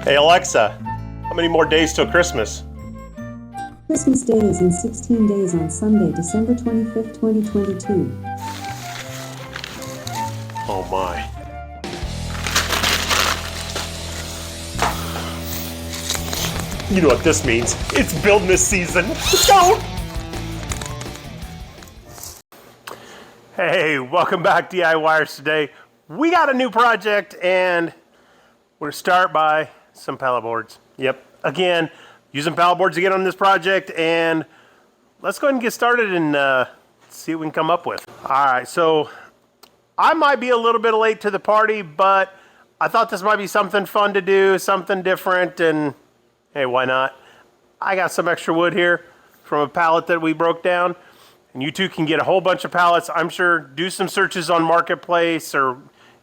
Hey Alexa, how many more days till Christmas? Christmas Day is in 16 days on Sunday, December 25th, 2022. Oh my. You know what this means. It's building season. Let's go! Hey, welcome back DIYers. Today we got a new project and we're gonna start by some pallet boards. Yep, again, using pallet boards again on this project, and let's go ahead and get started and see what we can come up with. All right, so I might be a little bit late to the party, but I thought this might be something fun to do, something different, and hey, why not? I got some extra wood here from a pallet that we broke down, and you two can get a whole bunch of pallets. I'm sure, do some searches on Marketplace or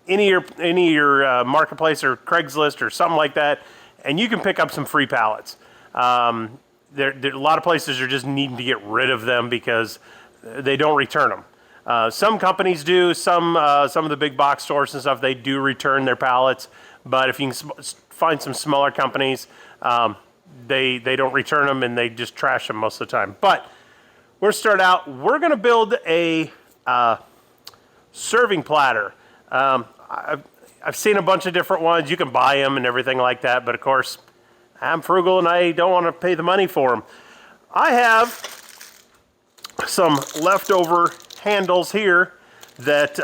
any of your Marketplace or Craigslist or something like that, and you can pick up some free pallets. A lot of places are just needing to get rid of them because they don't return them. Some companies do, some of the big box stores and stuff, they do return their pallets, but if you can find some smaller companies, they don't return them and they just trash them most of the time. But we're gonna start out, we're gonna build a serving platter. I've seen a bunch of different ones. You can buy them and everything like that, but of course, I'm frugal and I don't want to pay the money for them. I have some leftover handles here that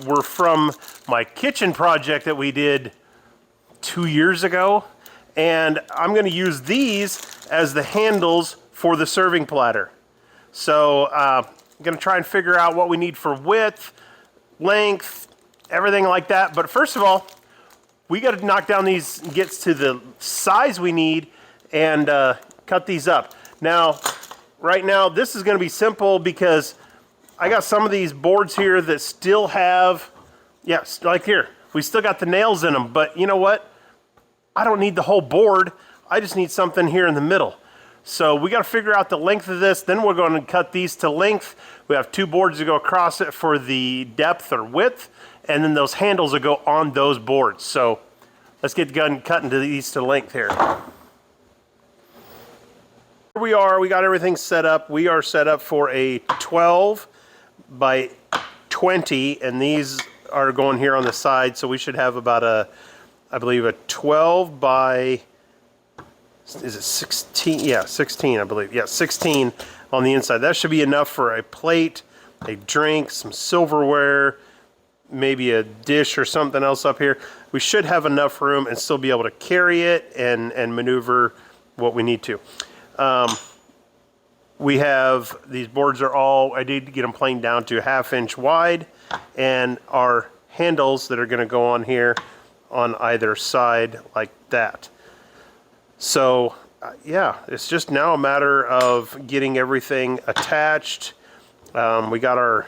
were from my kitchen project that we did 2 years ago, and I'm going to use these as the handles for the serving platter. So I'm going to try and figure out what we need for width, length, everything like that. But first of all, we got to knock down these and get to the size we need and cut these up. Now, right now, this is going to be simple because I got some of these boards here that still have, yes, like here, we still got the nails in them, but you know what? I don't need the whole board. I just need something here in the middle. So we got to figure out the length of this. Then we're going to cut these to length. We have two boards to go across it for the depth or width, and then those handles will go on those boards. So let's get going cutting to these to length here. Here we are, we got everything set up. We are set up for a 12 by 20, and these are going here on the side, so we should have about I believe a 12 by, is it 16? Yeah, 16, I believe. Yeah, 16 on the inside. That should be enough for a plate, a drink, some silverware, maybe a dish or something else up here. We should have enough room and still be able to carry it and maneuver what we need to. We have, these boards are all, I did get them planed down to 1/2 inch wide, and our handles that are going to go on here on either side like that. So yeah, it's just now a matter of getting everything attached. We got our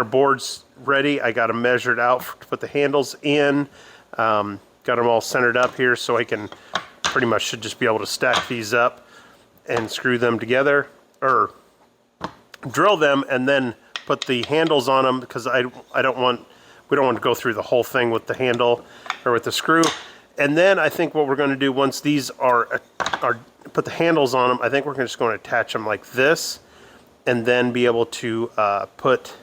boards ready. I got them measured out to put the handles in. Got them all centered up here so I can pretty much should just be able to stack these up and screw them together, or drill them and then put the handles on them, because we don't want to go through the whole thing with the handle or with the screw. And then I think what we're going to do once these are put the handles on them, I think we're just going to attach them like this, and then be able to put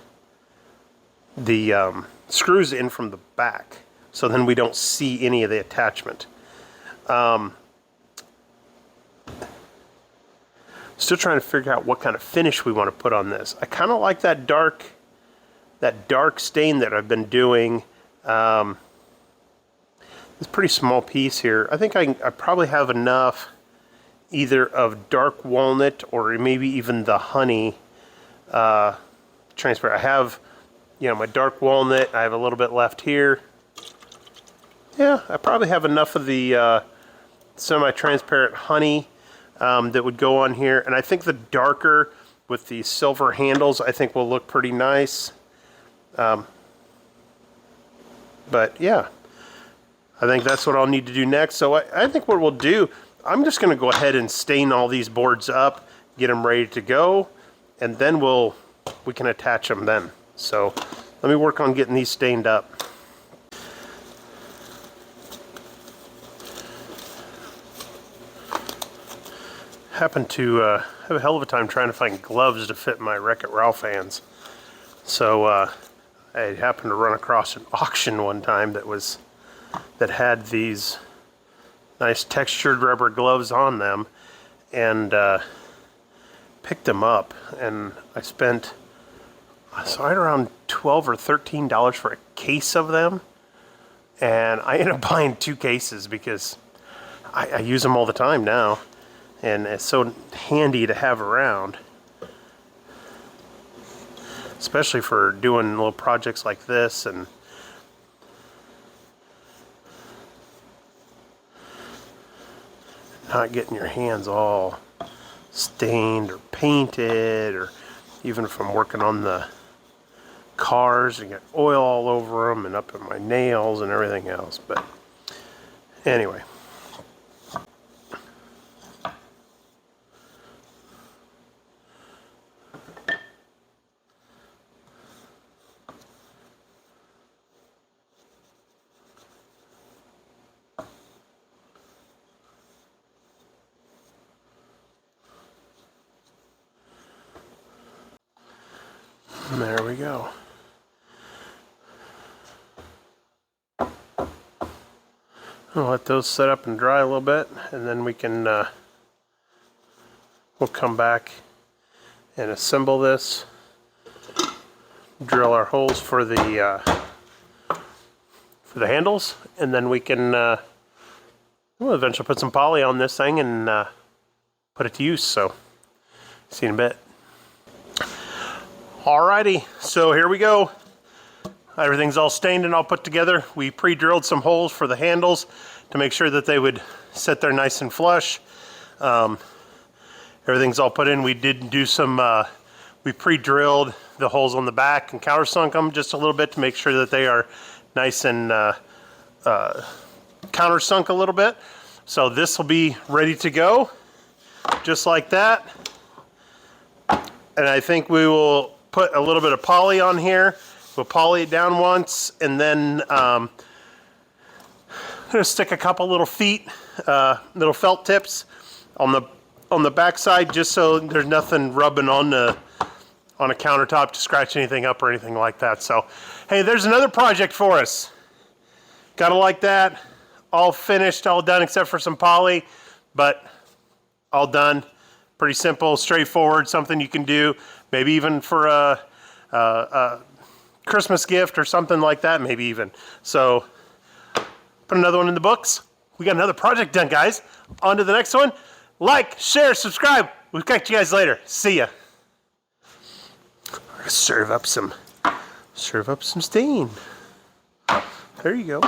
the screws in from the back, so then we don't see any of the attachment. Still trying to figure out what kind of finish we want to put on this. I kind of like that dark stain that I've been doing. It's a pretty small piece here. I think I probably have enough either of dark walnut or maybe even the honey transparent. I have, my dark walnut. I have a little bit left here. Yeah, I probably have enough of the semi-transparent honey that would go on here. And I think the darker with the silver handles, I think will look pretty nice. But yeah, I think that's what I'll need to do next. So I think what we'll do, I'm just going to go ahead and stain all these boards up, get them ready to go, and then we can attach them then. So let me work on getting these stained up. Happened to have a hell of a time trying to find gloves to fit my Wreck-It Ralph hands. So I happened to run across an auction one time that had these nice textured rubber gloves on them, and picked them up, and I spent right around $12 or $13 for a case of them, and I ended up buying 2 cases because I use them all the time now, and it's so handy to have around, especially for doing little projects like this and not getting your hands all stained or painted, or even from working on the cars and get oil all over them and up in my nails and everything else. But anyway. There we go. I'll let those set up and dry a little bit, and then we can we'll come back and assemble this, drill our holes for the handles, and then we can we'll eventually put some poly on this thing and put it to use. So see you in a bit. Alrighty, so here we go. Everything's all stained and all put together. We pre-drilled some holes for the handles to make sure that they would sit there nice and flush. Everything's all put in. We did do some, we pre-drilled the holes on the back and countersunk them just a little bit to make sure that they are nice and countersunk a little bit. So this will be ready to go, just like that. And I think we will put a little bit of poly on here. We'll poly it down once, and then I'm gonna stick a couple little feet, little felt tips on the back side, just so there's nothing rubbing on a countertop to scratch anything up or anything like that. So, hey, there's another project for us. Gotta like that. All finished, all done, except for some poly, but all done. Pretty simple, straightforward, something you can do, maybe even for a Christmas gift or something like that, maybe even. So put another one in the books. We got another project done, guys. On to the next one. Like, share, subscribe. We'll catch you guys later. See ya. Serve up some stain. There you go.